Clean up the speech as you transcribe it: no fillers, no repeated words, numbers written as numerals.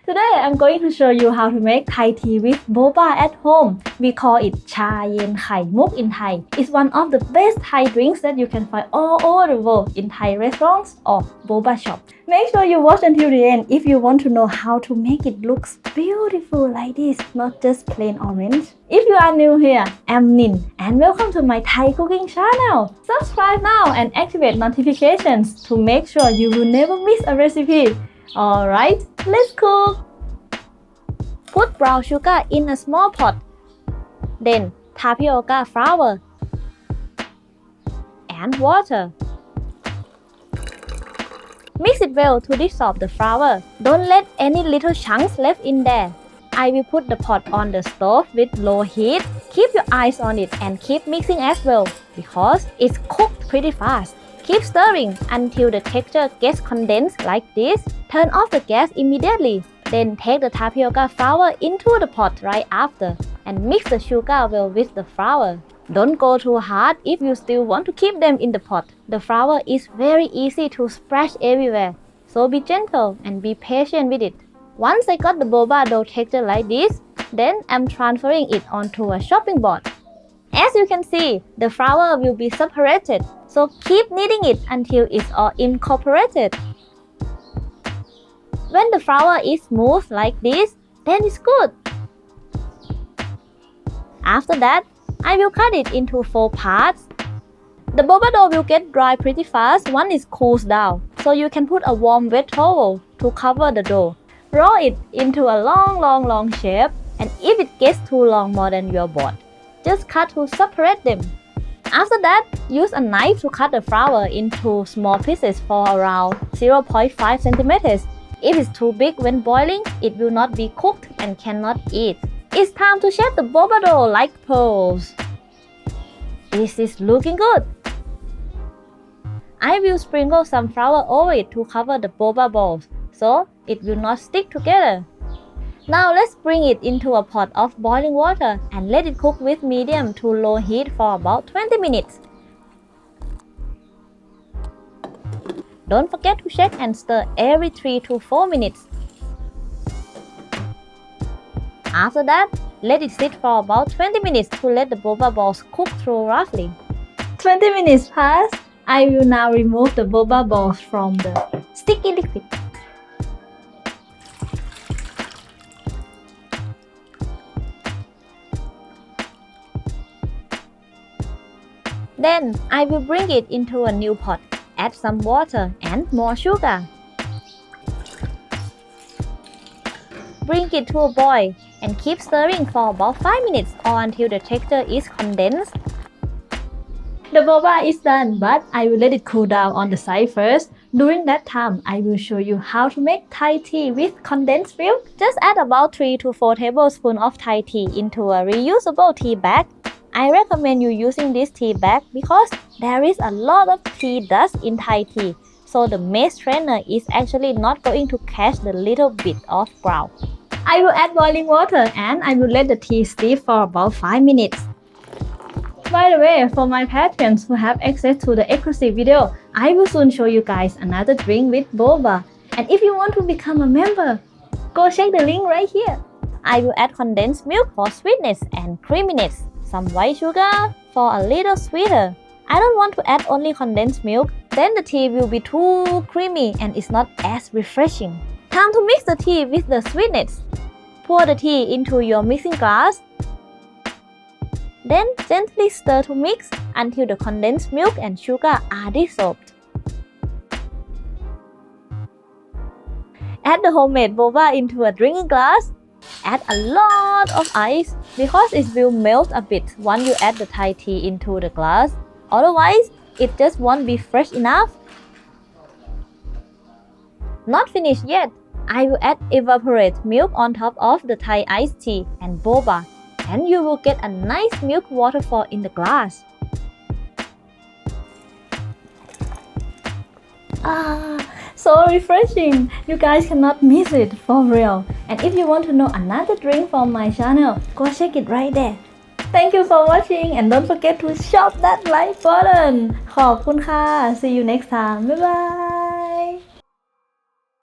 Today I'm going to show you how to make Thai tea with boba at home. We call it cha yen khai muk in Thai. It's one of the best Thai drinks that you can find all over the world in Thai restaurants or boba shops. Make sure you watch until the end if you want to know how to make it look beautiful like this, not just plain orange. If you are new here, I'm Nin and welcome to my Thai cooking channel. Subscribe now and activate notifications to make sure you will never miss a recipe. Alright, let's cook! Put brown sugar in a small pot. Then tapioca flour and water. Mix it well to dissolve the flour. Don't let any little chunks left in there. I will put the pot on the stove with low heat. Keep your eyes on it and keep mixing as well because it's cooked pretty fast. Keep stirring until the texture gets condensed like this. Turn off the gas immediately. Then take the tapioca flour into the pot right after and mix the sugar well with the flour. Don't go too hard if you still want to keep them in the pot. The flour is very easy to splash everywhere, so be gentle and be patient with it. Once I got the boba dough texture like this, then I'm transferring it onto a chopping board. As you can see, the flour will be separated, so keep kneading it until it's all incorporated. When the flour is smooth like this, then it's good. After that, I will cut it into 4 parts. The boba dough will get dry pretty fast once it cools down, so you can put a warm wet towel to cover the dough. Roll it into a long shape, and if it gets too long more than your board, just cut to separate them. After that, use a knife to cut the flour into small pieces for around 0.5 centimeters. If it's too big when boiling, it will not be cooked and cannot eat. It's time to shape the boba dough like pearls. This is looking good. I will sprinkle some flour over it to cover the boba balls, so it will not stick together. Now let's bring it into a pot of boiling water and let it cook with medium to low heat for about 20 minutes. Don't forget to check and stir every 3 to 4 minutes. After that, let it sit for about 20 minutes to let the boba balls cook through roughly. 20 minutes passed. I will now remove the boba balls from the sticky liquid. Then I will bring it into a new pot. Add some water and more sugar. Bring it to a boil and keep stirring for about 5 minutes or until the texture is condensed. The boba is done, but I will let it cool down on the side first. During that time, I will show you how to make Thai tea with condensed milk. Just add about 3 to 4 tablespoons of Thai tea into a reusable tea bag. I recommend you using this tea bag because there is a lot of tea dust in Thai tea, so the maize strainer is actually not going to catch the little bit of ground. I will add boiling water and I will let the tea steep for about 5 minutes. By the way, for my patrons who have access to the exclusive video, I will soon show you guys another drink with boba. And if you want to become a member, go check the link right here. I will add condensed milk for sweetness and creaminess. Some white sugar for a little sweeter. I don't want to add only condensed milk, then the tea will be too creamy and it's not as refreshing. Time to mix the tea with the sweetness. Pour the tea into your mixing glass. Then gently stir to mix until the condensed milk and sugar are dissolved. Add the homemade boba into a drinking glass. Add a lot of ice because it will melt a bit once you add the Thai tea into the glass. Otherwise, it just won't be fresh enough. Not finished yet. I will add evaporated milk on top of the Thai iced tea and boba, and you will get a nice milk waterfall in the glass. So refreshing! You guys cannot miss it, for real. And if you want to know another drink from my channel, go check it right there. Thank you for watching and don't forget to shop that like button. ขอบคุณค่ะ See you next time. Bye bye.